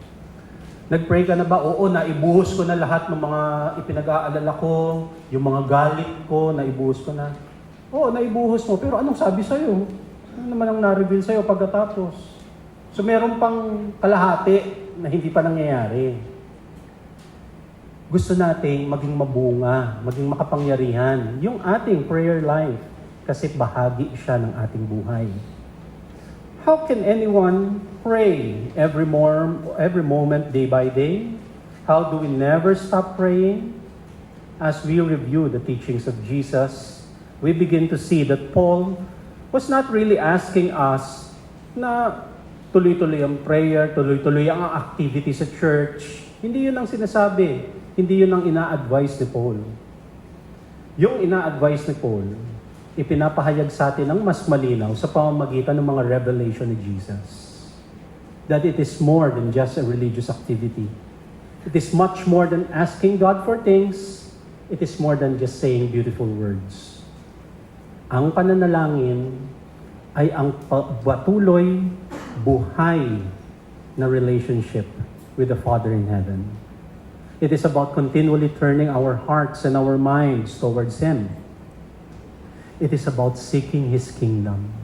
Nag-pray ka na ba? Oo na, ibuhos ko na lahat ng mga ipinag-aalala ko, yung mga galit ko, na ibuhos ko na. Oo, naibuhos mo. Pero anong sabi sa'yo? Ano naman ang na-reveal sa'yo pagkatapos? So meron pang kalahati na hindi pa nangyayari. Gusto nating maging mabunga, maging makapangyarihan yung ating prayer life kasi bahagi siya ng ating buhay. How can anyone pray every moment, day by day? How do we never stop praying? As we review the teachings of Jesus, we begin to see that Paul was not really asking us na tuloy-tuloy ang prayer, tuloy-tuloy ang activity sa church. Hindi yun ang sinasabi. Hindi yun ang ina-advise ni Paul. Yung ina-advise ni Paul, ipinapahayag sa atin ng mas malinaw sa pamamagitan ng mga revelation ni Jesus. That it is more than just a religious activity. It is much more than asking God for things. It is more than just saying beautiful words. Ang pananalangin ay ang patuloy, buhay na relationship with the Father in heaven. It is about continually turning our hearts and our minds towards Him. It is about seeking His kingdom.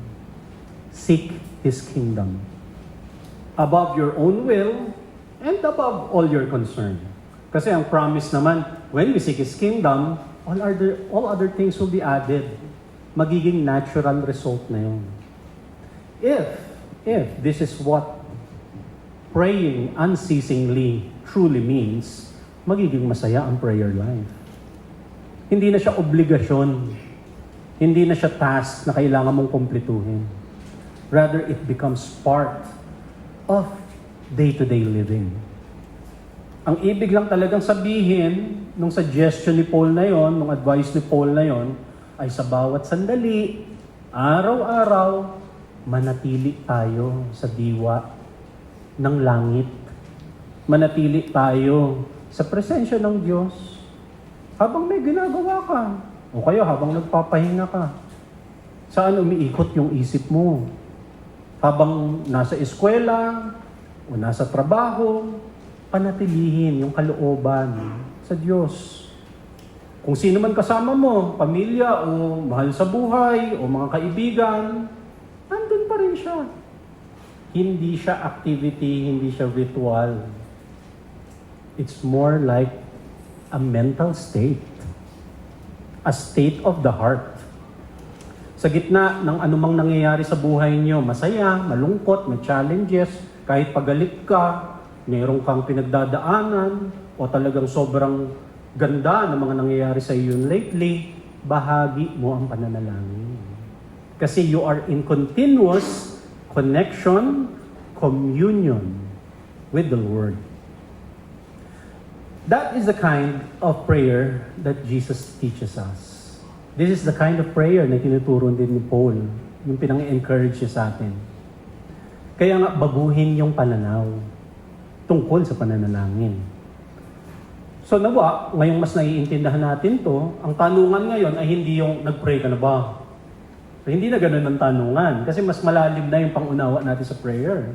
Seek His kingdom. Above your own will and above all your concern. Kasi ang promise naman, when we seek His kingdom, all other things will be added. Magiging natural result na yun. If this is what praying unceasingly truly means, magiging masaya ang prayer life. Hindi na siya obligasyon. Hindi na siya task na kailangan mong kumpletuhin. Rather, it becomes part of day-to-day living. Ang ibig lang talagang sabihin nung suggestion ni Paul na yon, nung advice ni Paul na yon, ay sa bawat sandali, araw-araw, manatili tayo sa diwa ng langit. Manatili tayo sa presensya ng Diyos habang may ginagawa ka. O kaya habang nagpapahinga ka. Saan umiikot yung isip mo? Habang nasa eskwela o nasa trabaho, panatilihin yung kalooban sa Diyos. Kung sino man kasama mo, pamilya o mahal sa buhay o mga kaibigan, nandun pa rin siya. Hindi siya activity, hindi siya ritual. It's more like a mental state. A state of the heart. Sa gitna ng anumang nangyayari sa buhay niyo, masaya, malungkot, may challenges, kahit pagalit ka, mayroon kang pinagdadaanan, o talagang sobrang ganda ng mga nangyayari sa iyo lately, bahagi mo ang pananalangin. Kasi you are in continuous connection, communion with the Lord. That is the kind of prayer that Jesus teaches us. This is the kind of prayer na tinuturo din ni Paul, yung pinang-encourage siya sa atin. Kaya nga, baguhin yung pananaw tungkol sa pananalangin. So nawa, ngayong mas naiintindihan natin to, ang tanungan ngayon ay hindi yung nag-pray ka na ba? So, hindi na ganun ang tanungan kasi mas malalim na yung pangunawa natin sa prayer.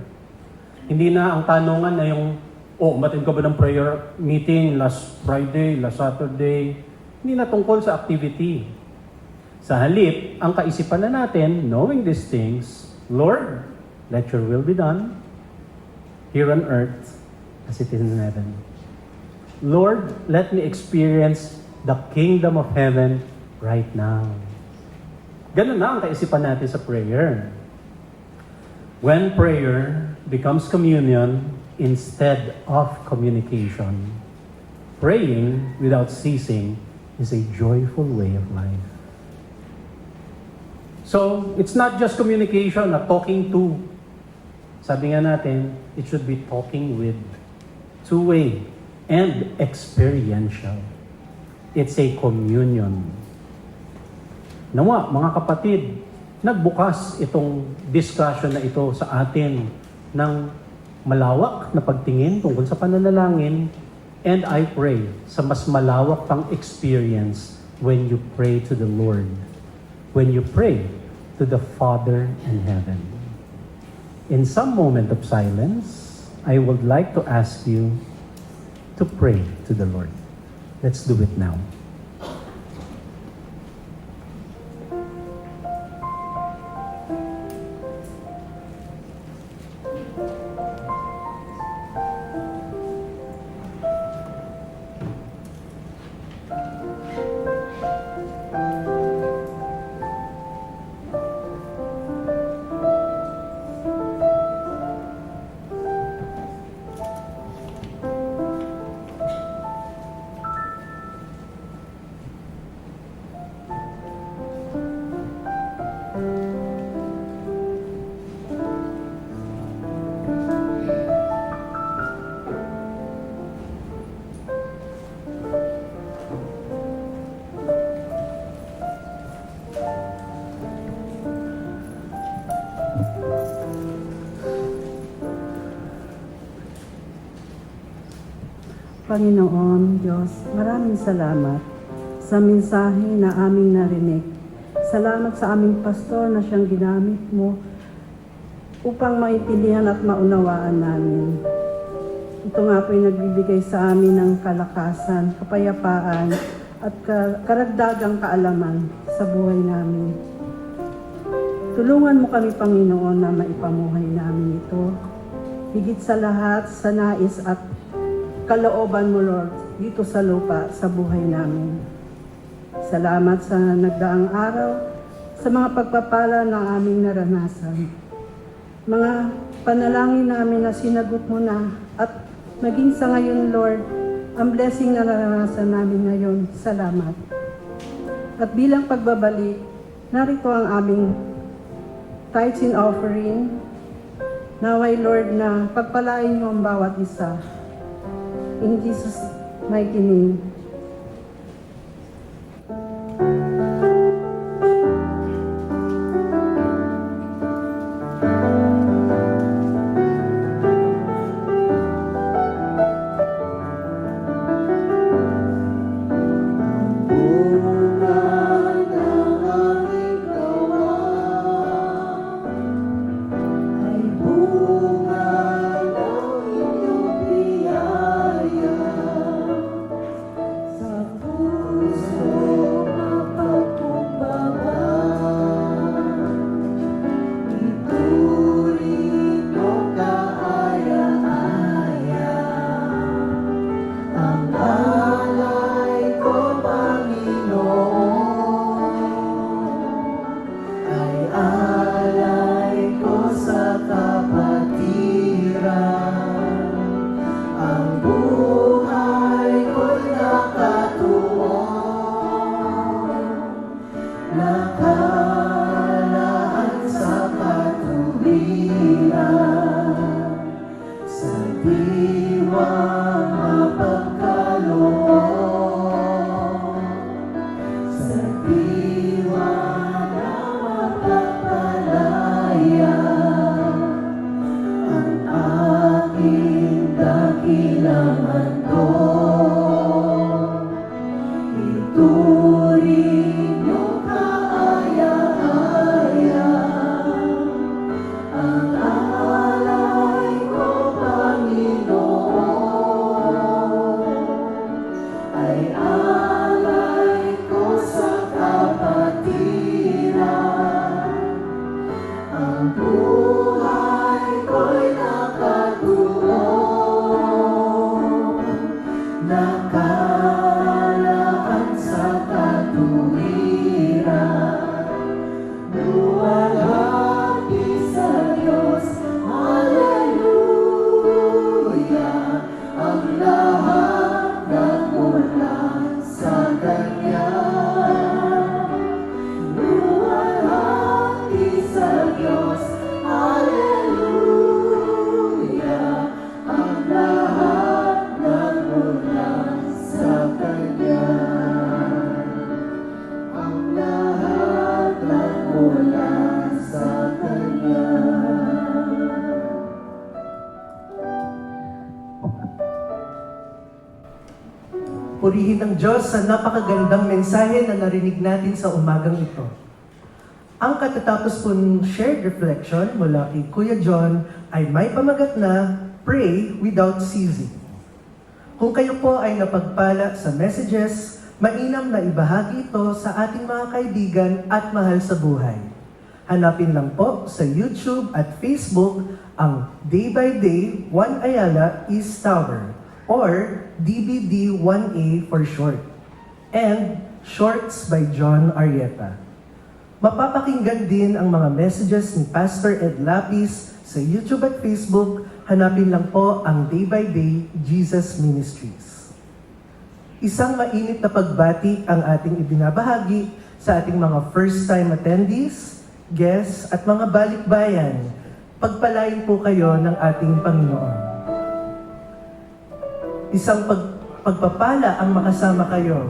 Hindi na ang tanungan na yung umattend ka ba ng prayer meeting last Friday, last Saturday? Hindi na tungkol sa activity. Sa halip, ang kaisipan na natin, knowing these things, Lord, let your will be done here on earth as it is in heaven. Lord, let me experience the kingdom of heaven right now. Ganun na ang kaisipan natin sa prayer. When prayer becomes communion instead of communication, praying without ceasing is a joyful way of life. So, it's not just communication, na talking to. Sabi nga natin, it should be talking with, two-way, and experiential. It's a communion. Nawa, mga kapatid, nagbukas itong discussion na ito sa atin ng malawak na pagtingin tungkol sa pananalangin, and I pray sa mas malawak pang experience when you pray to the Lord, when you pray to the Father in heaven. In some moment of silence, I would like to ask you to pray to the Lord. Let's do it now. Panginoon Diyos, maraming salamat sa mensahe na aming narinig. Salamat sa aming pastor na siyang ginamit mo upang maintindihan at maunawaan namin. Ito nga po ay nagbibigay sa amin ng kalakasan, kapayapaan at karagdagang kaalaman sa buhay namin. Tulungan mo kami, Panginoon, na maipamuhay namin ito. Higit sa lahat, sa nais at kalooban mo, Lord, dito sa lupa, sa buhay namin. Salamat sa nagdaang araw, sa mga pagpapala na aming naranasan. Mga panalangin namin na sinagot mo na, at maging sa ngayon, Lord, ang blessing na naranasan namin ngayon. Salamat. At bilang pagbabalik, narito ang aming tithes and offering. Naway, Lord, na pagpalain mo ang bawat isa. In Jesus' mighty name. Ang buhay ko'y nakatuon, nakalaan sa katuwiran. Luwalhati sa Diyos, Hallelujah, ang lahat nagmula sa Kanya. Luwalhati sa Diyos, Hallelujah, ang lahat nagmula sa Kanya. Ang lahat nagmula sa Kanya. Purihin ang Diyos sa napakagandang mensahe na narinig natin sa umagang ito. Ang katatapos pong shared reflection mula kay Kuya John ay may pamagat na Pray Without Ceasing. Kung kayo po ay napagpala sa messages, mainam na ibahagi ito sa ating mga kaibigan at mahal sa buhay. Hanapin lang po sa YouTube at Facebook ang Day by Day 1 Ayala East Tower or DBD1A for short, and Shorts by John Arieta. Mapapakinggan din ang mga messages ni Pastor Ed Lapis sa YouTube at Facebook. Hanapin lang po ang Day by Day Jesus Ministries. Isang mainit na pagbati ang ating ibinabahagi sa ating mga first-time attendees, guests, at mga balikbayan. Pagpalain po kayo ng ating Panginoon. Isang pagpapala ang makasama kayo.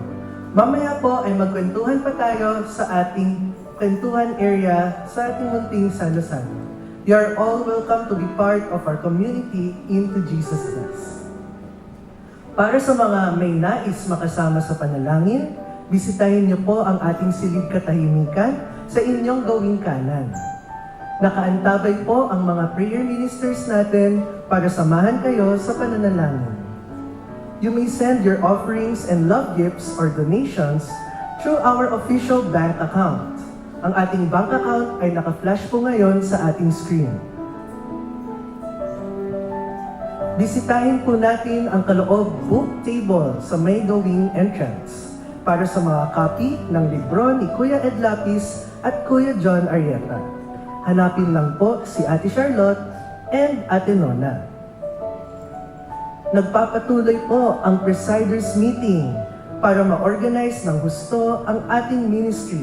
Mamaya po ay magkwentuhan pa tayo sa ating kwentuhan area sa ating munting salo-salo. You are all welcome to be part of our community into Jesus Christ. Para sa mga may nais makasama sa panalangin, bisitahin niyo po ang ating silid katahimikan sa inyong gawing kanan. Nakaantabay po ang mga prayer ministers natin para samahan kayo sa pananalangin. You may send your offerings and love gifts or donations through our official bank account. Ang ating bank account ay naka-flash po ngayon sa ating screen. Bisitahin po natin ang kaloob book table sa may gawing entrance para sa mga copy ng libro ni Kuya Ed Lapis at Kuya John Arieta. Hanapin lang po si Ate Charlotte and Ate Nona. Nagpapatuloy po ang Presiders Meeting para ma-organize ng husto ang ating ministry.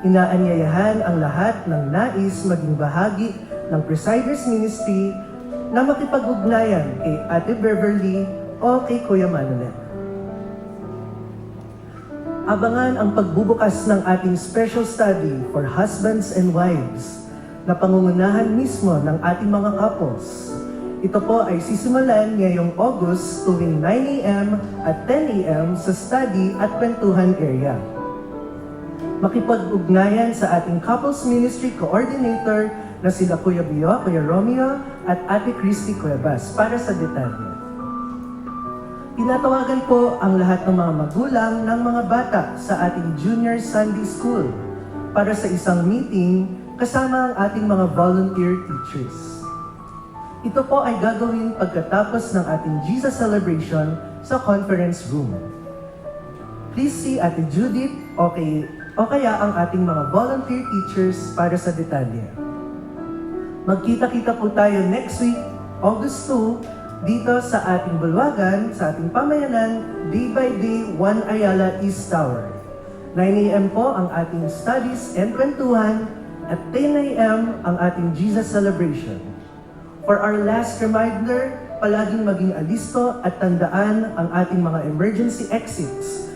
Inaanyayahan ang lahat ng nais maging bahagi ng Presiders Ministry na makipag-ugnayan kay Ate Beverly o kay Kuya Manolet. Abangan ang pagbubukas ng ating special study for husbands and wives na pangungunahan mismo ng ating mga couples. Ito po ay sisimulan ngayong August tuwing 9 a.m. at 10 a.m. sa study at kwentuhan area. Makipag-ugnayan sa ating Couples Ministry Coordinator na sila Kuya Bio, Kuya Romeo at Ate Christy Cuevas para sa detalye. Tinatawagan po ang lahat ng mga magulang ng mga bata sa ating Junior Sunday School para sa isang meeting kasama ang ating mga volunteer teachers. Ito po ay gagawin pagkatapos ng ating Jesus Celebration sa conference room. Please see Ate Judith o kaya ang ating mga volunteer teachers para sa detalye. Magkita-kita po tayo next week, August 2, dito sa ating bulwagan, sa ating pamayanan, Day by Day 1 Ayala East Tower. 9 a.m. po ang ating studies and kwentuhan at 10 a.m. ang ating Jesus Celebration. For our last reminder, palaging maging alisto at tandaan ang ating mga emergency exits.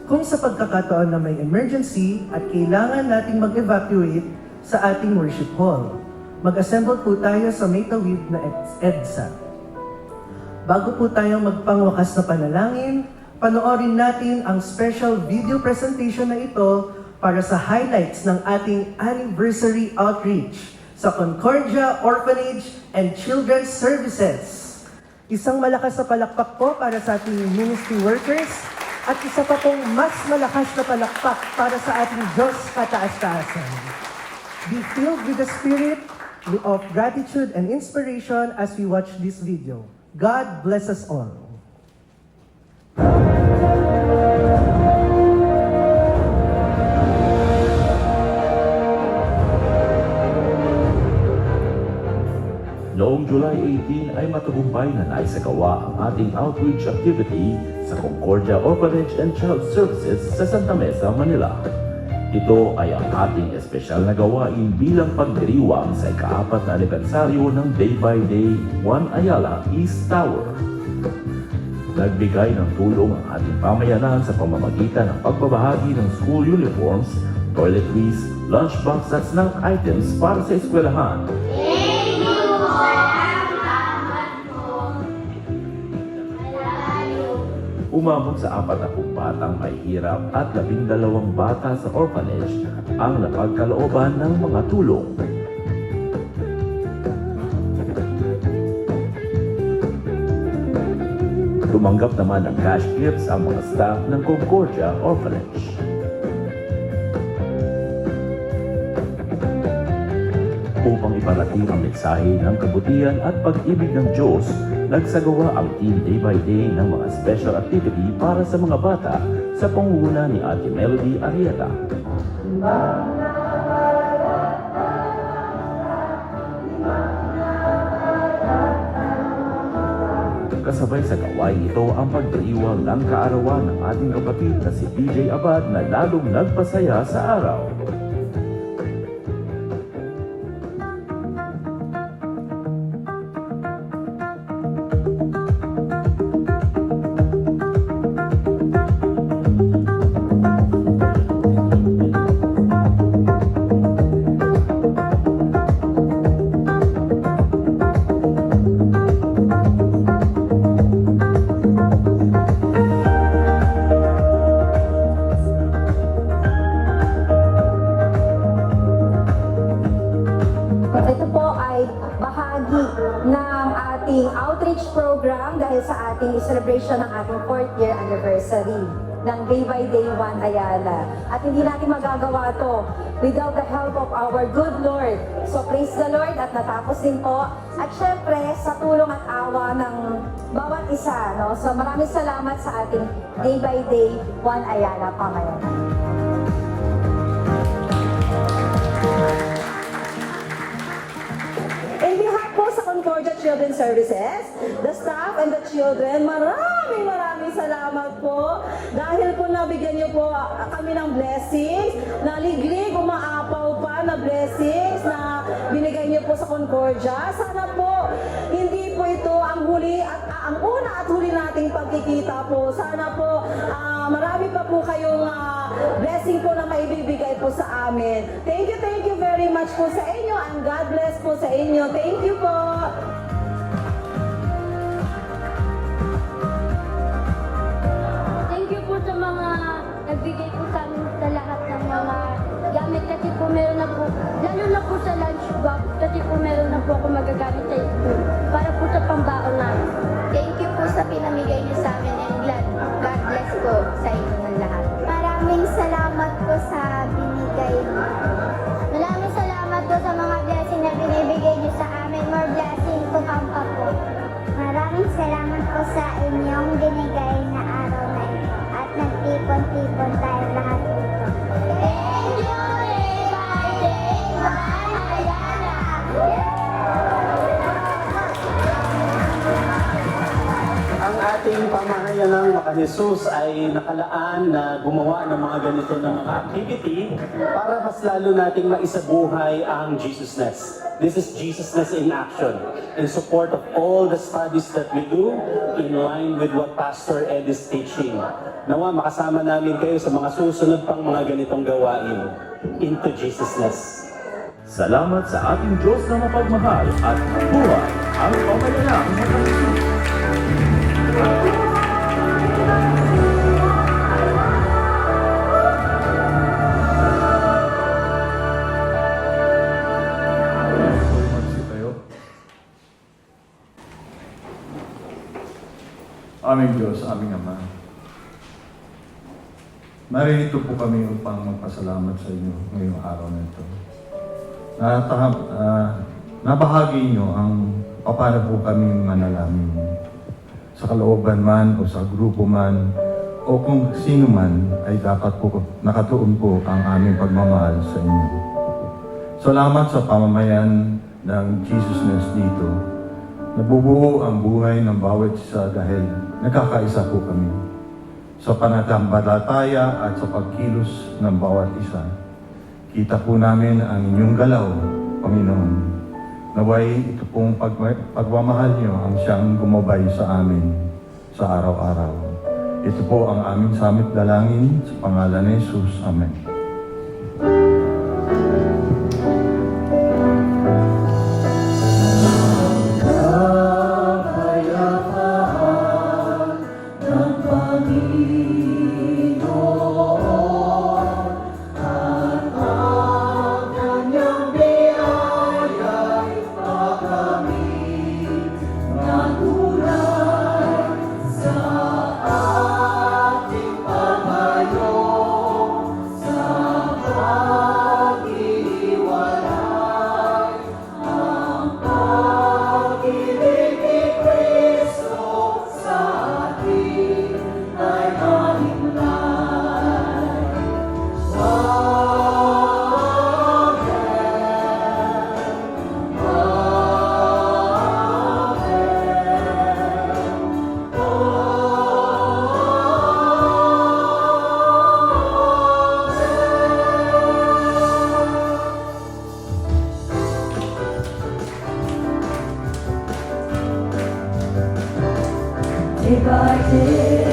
Kung sa pagkakataon na may emergency at kailangan nating mag-evacuate sa ating worship hall, mag-assemble po tayo sa may tawid na EDSA. Bago po tayong magpangwakas na panalangin, panoorin natin ang special video presentation na ito para sa highlights ng ating anniversary outreach sa Concordia Orphanage and Children's Services. Isang malakas na palakpak po para sa ating ministry workers at isa pa pong mas malakas na palakpak para sa ating Diyos kataas-taasan. Be filled with the spirit of gratitude and inspiration as we watch this video. God bless us all. Noong July 18 ay matagumpay na naisagawa ang ating outreach activity sa Concordia Orphanage and Child Services sa Santa Mesa, Manila. Ito ay ang ating espesyal na gawain bilang pagdiriwang sa ika-4 na anibersaryo ng Day by Day Juan Ayala East Tower. Nagbigay ng tulong ang ating pamayanan sa pamamagitan ng pagbabahagi ng school uniforms, toiletries, lunchbox at snack items para sa eskwelahan. Umabot sa 40 batang may hirap at 12 bata sa orphanage ang napagkalooban ng mga tulong. Tumanggap naman ng cash gifts ang mga staff ng Concordia Orphanage. Upang iparating ang mensahe ng kabutihan at pag-ibig ng Diyos, nagsagawa ang Team Day by Day ng mga special activity para sa mga bata sa pangunguna ni Ate Melody Arieta. Kasabay sa gawain ito ang pagdiriwang ng kaarawan ng ating kapatid na si DJ Abad na lalong nagpasaya sa araw. Ito po ay bahagi ng ating outreach program dahil sa ating celebration ng ating 4th year anniversary ng Day by Day Juan Ayala. At hindi natin magagawa to without the help of our good Lord. So praise the Lord at natapos din po. At syempre sa tulong at awa ng bawat isa. No? So maraming salamat sa ating Day by Day Juan Ayala pamayanan. In behalf po sa Concordia Children's Services, the staff and the children, maraming salamat po dahil po nabigyan niyo po kami ng blessings, na liglig, umaapaw pa na blessings na binigay niyo po sa Concordia. Sana po hindi po ito ang huli at ang una at huli nating pagkikita po. Sana po marami pa po kayong blessing po na maibibigay po sa amin. Thank you very much po sa inyo and God bless po sa inyo. Thank you po. Thank you po sa mga nagbigay po sa amin sa lahat ng mga gamit kasi po meron na po, lalo na po sa lunchbox kasi po meron na po ako magagamit sa school para po sa pambaon namin. Thank you po sa pinamigay niyo sa amin and God bless po sa inyo ng lahat. Maraming salamat po sa binigay niyo. Maraming salamat po sa mga blessing na binibigay niyo sa amin. More blessing to come pa po. Maraming salamat po sa inyong binigay na araw na ito at nagtipon-tipon tayo lahat dito. Thank you, Day by Day, Juan Ayala! Ang ating pamahayanang Maka Jesus ay nakalaan na gumawa ng mga ganito na mga activity para mas lalo nating maisabuhay ang Jesusness. This is Jesusness in action in support of all the studies that we do in line with what Pastor Ed is teaching. Nawa, makasama namin kayo sa mga susunod pang mga ganitong gawain into Jesusness. Salamat sa ating Diyos na mapagmahal at buhay ang pamayanan sa Panginoon. Aming Diyos, aming Ama. Naririto po kami upang magpasalamat sa inyo ngayong araw na ito. nabahagi nyo ang paano po kami manalangin. Sa kalooban man o sa grupo man o kung sino man ay dapat po nakatuon po ang aming pagmamahal sa inyo. Salamat sa pamamayan ng Jesus Nest dito. Nabubuo ang buhay ng bawat isa dahil nagkakaisa po kami. Sa pananampalataya at sa pagkilos ng bawat isa. Kita po namin ang inyong galaw, Panginoon. Naway ito pong pagmamahal niyo ang siyang gumabay sa amin sa araw-araw. Ito po ang aming samit dalangin sa pangalan ni Jesus. Amen. Day by day.